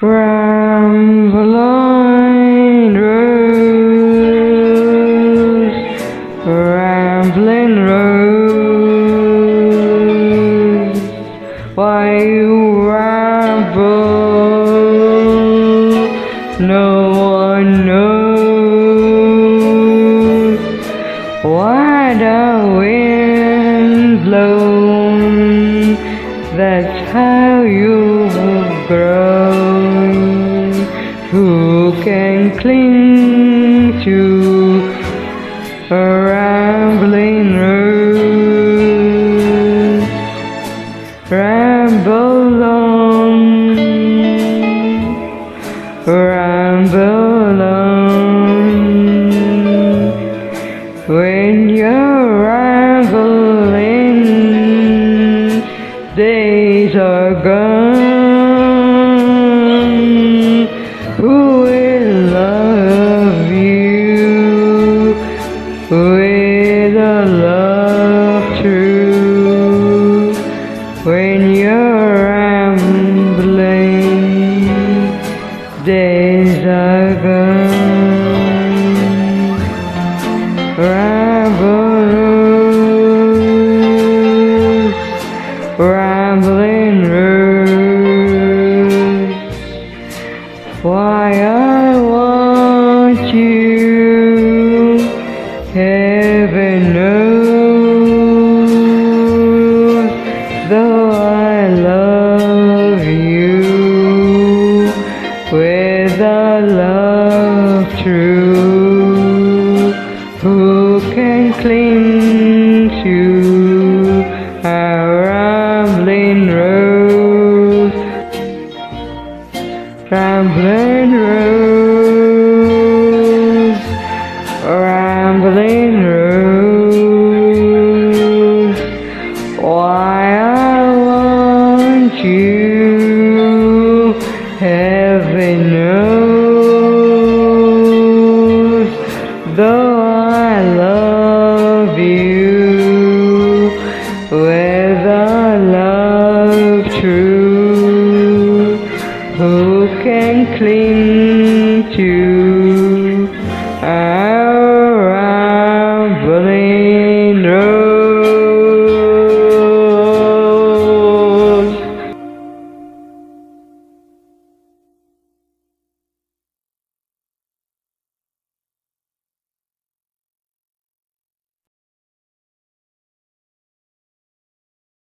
Ramblin Rose, Ramblin Rose, why you ramble? No one knows why the wind blows. That's how you grow. Who can cling to a rambling rose? Ramble on, ramble on. When you're rambling, days are gone. Who will love you with a love true? When you're rambling, days are gone. Ramble Rose, Ramblin' Rose, why I want you, heaven knows, though I love you with a love true. Who can cling to a rambling rose? Ramblin' Rose, Ramblin' Rose, why I want you, heaven knows, though I love you with a love true. Who can cling